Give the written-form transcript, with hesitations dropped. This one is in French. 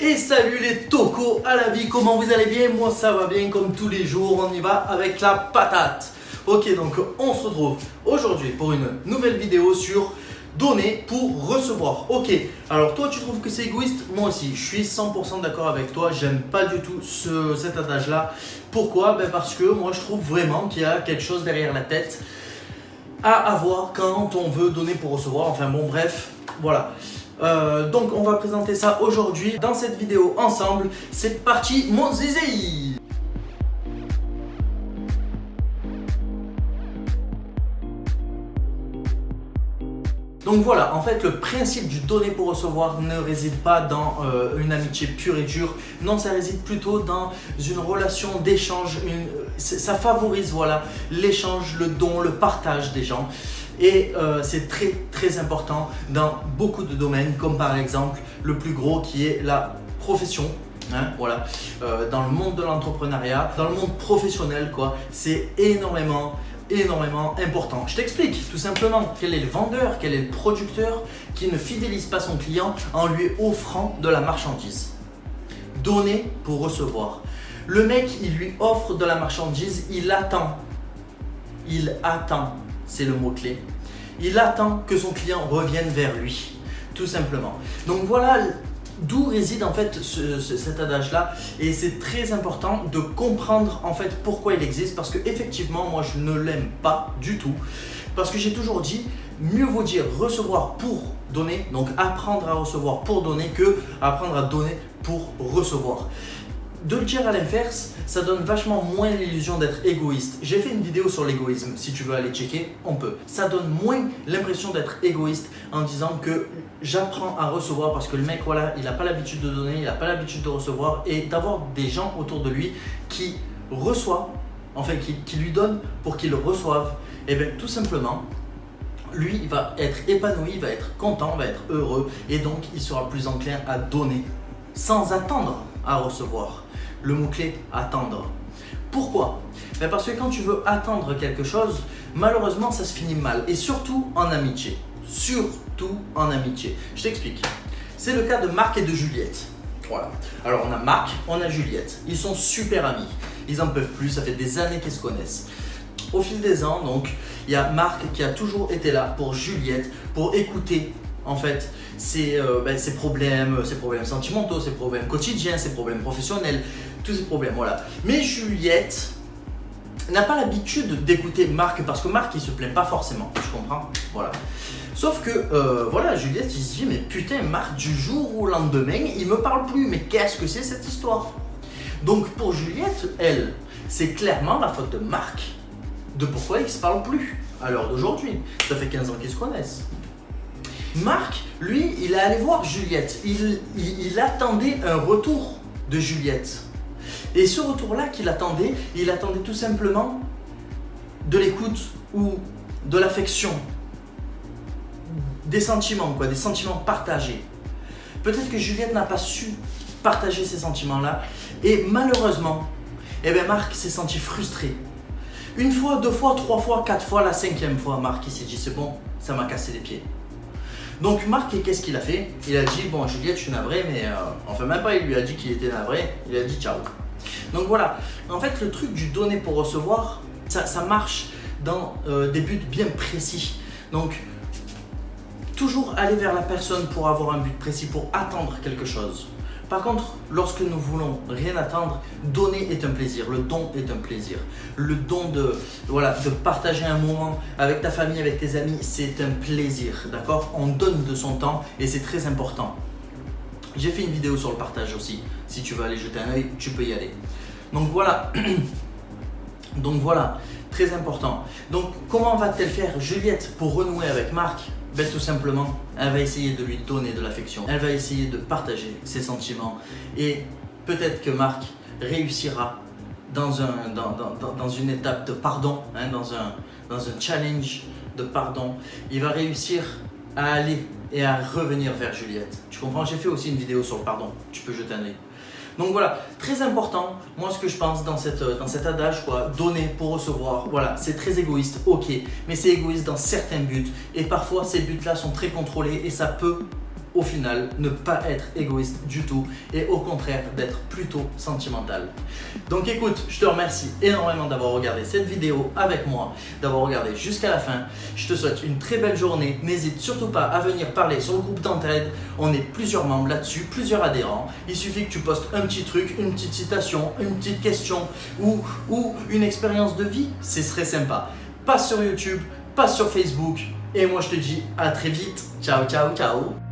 Et salut les tocos à la vie, comment vous allez bien? Moi ça va bien comme tous les jours, on y va avec la patate. Ok, donc on se retrouve aujourd'hui pour une nouvelle vidéo sur donner pour recevoir. Ok, alors toi tu trouves que c'est égoïste? Moi aussi, je suis 100% d'accord avec toi, j'aime pas du tout cet adage là. Pourquoi? Parce que moi je trouve vraiment qu'il y a quelque chose derrière la tête à avoir quand on veut donner pour recevoir. Enfin bon, bref, voilà. Donc on va présenter ça aujourd'hui dans cette vidéo ensemble. C'est parti mon zizi. Donc voilà, en fait le principe du donner pour recevoir ne réside pas dans une amitié pure et dure. Non, ça réside plutôt dans une relation d'échange. Ça favorise voilà, l'échange, le don, le partage des gens. Et c'est très très important dans beaucoup de domaines, comme par exemple le plus gros qui est la profession. Hein, voilà. Dans le monde de l'entrepreneuriat, dans le monde professionnel, quoi, c'est énormément important. Je t'explique tout simplement quel est le vendeur, quel est le producteur qui ne fidélise pas son client en lui offrant de la marchandise. Donner pour recevoir. Le mec, il lui offre de la marchandise, il attend, c'est le mot-clé. Il attend que son client revienne vers lui, tout simplement. Donc voilà d'où réside en fait cet adage-là, et c'est très important de comprendre en fait pourquoi il existe, parce que effectivement moi je ne l'aime pas du tout, parce que j'ai toujours dit mieux vaut dire recevoir pour donner, donc apprendre à recevoir pour donner, que apprendre à donner pour recevoir. De le dire à l'inverse, ça donne vachement moins l'illusion d'être égoïste. J'ai fait une vidéo sur l'égoïsme, si tu veux aller checker, on peut. Ça donne moins l'impression d'être égoïste en disant que j'apprends à recevoir parce que le mec, voilà, il n'a pas l'habitude de donner, il n'a pas l'habitude de recevoir, et d'avoir des gens autour de lui qui reçoivent, enfin qui lui donnent pour qu'ils reçoivent. Et bien tout simplement, lui, il va être épanoui, il va être content, il va être heureux, et donc il sera plus enclin à donner sans attendre à recevoir. Le mot-clé, attendre. Pourquoi? Parce que quand tu veux attendre quelque chose, malheureusement ça se finit mal, et surtout en amitié. Surtout en amitié. Je t'explique. C'est le cas de Marc et de Juliette. Voilà. Alors on a Marc, on a Juliette. Ils sont super amis. Ils en peuvent plus, ça fait des années qu'ils se connaissent. Au fil des ans, donc, il y a Marc qui a toujours été là pour Juliette, pour écouter en fait ses problèmes sentimentaux, ses problèmes quotidiens, ses problèmes professionnels, tous ces problèmes, voilà. Mais Juliette n'a pas l'habitude d'écouter Marc, parce que Marc il se plaint pas forcément, tu comprends? Voilà. Sauf que voilà, Juliette il se dit mais putain, Marc du jour au lendemain il me parle plus, mais qu'est-ce que c'est cette histoire? Donc pour Juliette, elle, c'est clairement la faute de Marc de pourquoi ils se parlent plus à l'heure d'aujourd'hui. Ça fait 15 ans qu'ils se connaissent. Marc, lui, il est allé voir Juliette. Il attendait un retour de Juliette. Et ce retour-là qu'il attendait, il attendait tout simplement de l'écoute ou de l'affection, des sentiments, quoi, des sentiments partagés. Peut-être que Juliette n'a pas su partager ces sentiments-là, et malheureusement, Marc s'est senti frustré. Une fois, deux fois, trois fois, quatre fois, la cinquième fois, Marc il s'est dit c'est bon, ça m'a cassé les pieds. Donc Marc, qu'est-ce qu'il a fait? Il a dit bon Juliette je suis navré, mais enfin même pas il lui a dit qu'il était navré, il a dit ciao. Donc voilà, en fait le truc du donner pour recevoir, ça marche dans des buts bien précis. Donc toujours aller vers la personne pour avoir un but précis, pour attendre quelque chose. Par contre, lorsque nous voulons rien attendre, donner est un plaisir, le don est un plaisir. Le don de partager un moment avec ta famille, avec tes amis, c'est un plaisir, d'accord? On donne de son temps et c'est très important. J'ai fait une vidéo sur le partage aussi, si tu veux aller jeter un œil, tu peux y aller. Donc voilà, très important. Donc comment va-t-elle faire Juliette pour renouer avec Marc? Tout simplement, elle va essayer de lui donner de l'affection, elle va essayer de partager ses sentiments, et peut-être que Marc réussira dans une étape de pardon, hein, dans un challenge de pardon. Il va réussir à aller et à revenir vers Juliette. Tu comprends? J'ai fait aussi une vidéo sur le pardon, tu peux jeter un œil. Donc voilà, très important, moi ce que je pense dans cet adage, quoi, donner pour recevoir, voilà, c'est très égoïste, ok, mais c'est égoïste dans certains buts, et parfois ces buts-là sont très contrôlés, et ça peut au final ne pas être égoïste du tout et au contraire d'être plutôt sentimental. Donc écoute, je te remercie énormément d'avoir regardé cette vidéo avec moi, d'avoir regardé jusqu'à la fin. Je te souhaite une très belle journée. N'hésite surtout pas à venir parler sur le groupe d'entraide. On est plusieurs membres là-dessus, plusieurs adhérents. Il suffit que tu postes un petit truc, une petite citation, une petite question ou une expérience de vie. Ce serait sympa. Passe sur YouTube, passe sur Facebook. Et moi je te dis à très vite. Ciao, ciao, ciao.